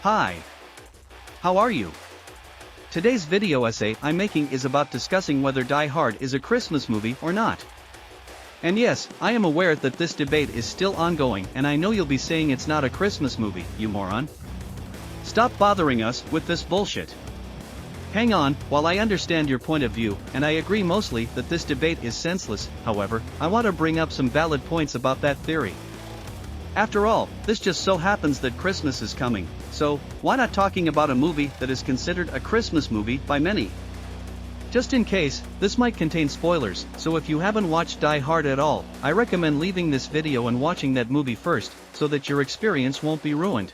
Hi. How are you? Today's video essay I'm making is about discussing whether Die Hard is a Christmas movie or not. And yes, I am aware that this debate is still ongoing, and I know you'll be saying it's not a Christmas movie, you moron. Stop bothering us with this bullshit. Hang on, while I understand your point of view, and I agree mostly that this debate is senseless, however, I want to bring up some valid points about that theory. After all, this just so happens that Christmas is coming, so why not talking about a movie that is considered a Christmas movie by many? Just in case, this might contain spoilers, so if you haven't watched Die Hard at all, I recommend leaving this video and watching that movie first, so that your experience won't be ruined.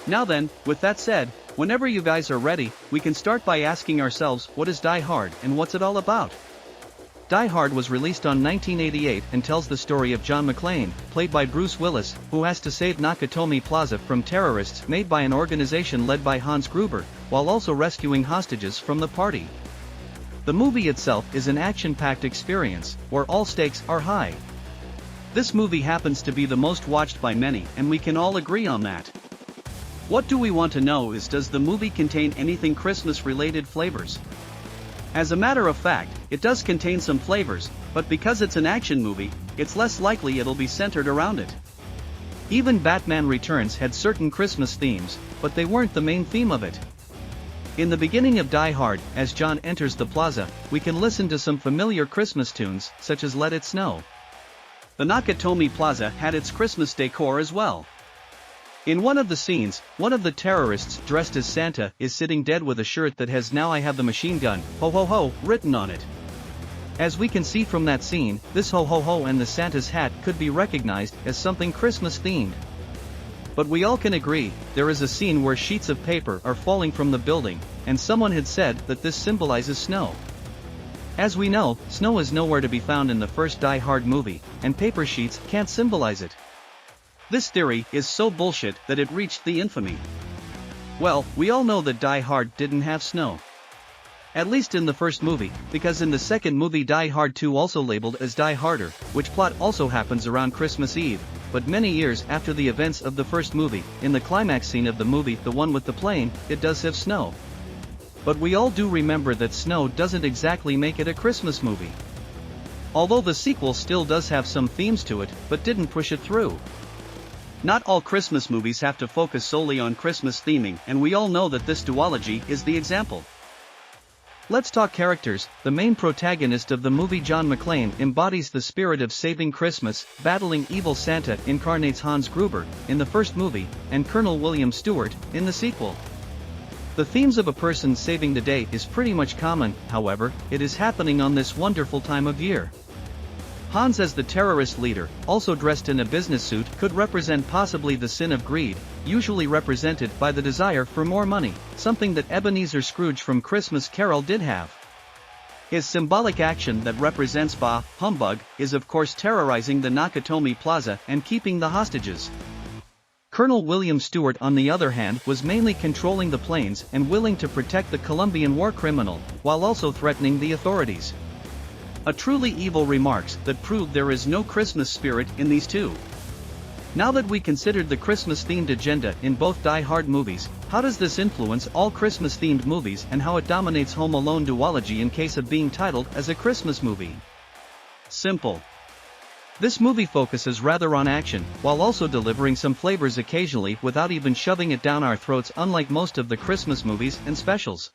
Now then, with that said, whenever you guys are ready, we can start by asking ourselves what is Die Hard and what's it all about? Die Hard was released on 1988 and tells the story of John McClane, played by Bruce Willis, who has to save Nakatomi Plaza from terrorists made by an organization led by Hans Gruber, while also rescuing hostages from the party. The movie itself is an action-packed experience, where all stakes are high. This movie happens to be the most watched by many, and we can all agree on that. What do we want to know is, does the movie contain anything Christmas-related flavors? As a matter of fact, it does contain some flavors, but because it's an action movie, it's less likely it'll be centered around it. Even Batman Returns had certain Christmas themes, but they weren't the main theme of it. In the beginning of Die Hard, as John enters the plaza, we can listen to some familiar Christmas tunes, such as Let It Snow. The Nakatomi Plaza had its Christmas decor as well. In one of the scenes, one of the terrorists dressed as Santa is sitting dead with a shirt that has "Now I have the machine gun, ho ho ho" written on it. As we can see from that scene, this ho ho ho and the Santa's hat could be recognized as something Christmas themed. But we all can agree, there is a scene where sheets of paper are falling from the building, and someone had said that this symbolizes snow. As we know, snow is nowhere to be found in the first Die Hard movie, and paper sheets can't symbolize it. This theory is so bullshit that it reached the infamy. Well, we all know that Die Hard didn't have snow. At least in the first movie, because in the second movie Die Hard 2, also labeled as Die Harder, which plot also happens around Christmas Eve, but many years after the events of the first movie, in the climax scene of the movie, the one with the plane, it does have snow. But we all do remember that snow doesn't exactly make it a Christmas movie. Although the sequel still does have some themes to it, but didn't push it through. Not all Christmas movies have to focus solely on Christmas theming, and we all know that this duology is the example. Let's talk characters. The main protagonist of the movie, John McClane, embodies the spirit of saving Christmas. Battling evil Santa incarnates Hans Gruber in the first movie, and Colonel William Stewart in the sequel. The themes of a person saving the day is pretty much common, however, it is happening on this wonderful time of year. Hans, as the terrorist leader, also dressed in a business suit, could represent possibly the sin of greed, usually represented by the desire for more money, something that Ebenezer Scrooge from Christmas Carol did have. His symbolic action that represents bah humbug is of course terrorizing the Nakatomi Plaza and keeping the hostages. Colonel William Stewart, on the other hand, was mainly controlling the planes and willing to protect the Colombian war criminal, while also threatening the authorities. A truly evil remarks that prove there is no Christmas spirit in these two. Now that we considered the Christmas-themed agenda in both Die Hard movies, how does this influence all Christmas-themed movies and how it dominates Home Alone duology in case of being titled as a Christmas movie? Simple. This movie focuses rather on action, while also delivering some flavors occasionally without even shoving it down our throats, unlike most of the Christmas movies and specials.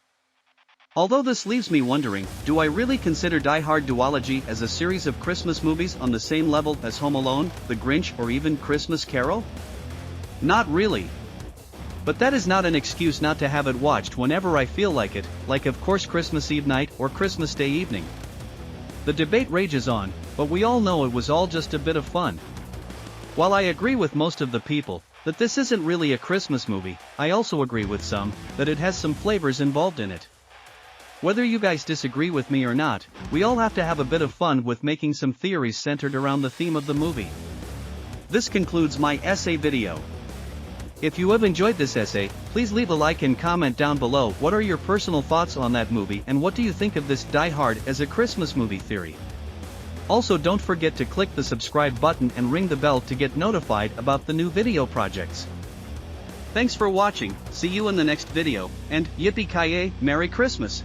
Although this leaves me wondering, do I really consider Die Hard duology as a series of Christmas movies on the same level as Home Alone, The Grinch, or even Christmas Carol? Not really. But that is not an excuse not to have it watched whenever I feel like it, like of course Christmas Eve night or Christmas Day evening. The debate rages on, but we all know it was all just a bit of fun. While I agree with most of the people that this isn't really a Christmas movie, I also agree with some that it has some flavors involved in it. Whether you guys disagree with me or not, we all have to have a bit of fun with making some theories centered around the theme of the movie. This concludes my essay video. If you have enjoyed this essay, please leave a like and comment down below what are your personal thoughts on that movie and what do you think of this Die Hard as a Christmas movie theory. Also, don't forget to click the subscribe button and ring the bell to get notified about the new video projects. Thanks for watching, see you in the next video, and yippee-ki-yay, Merry Christmas!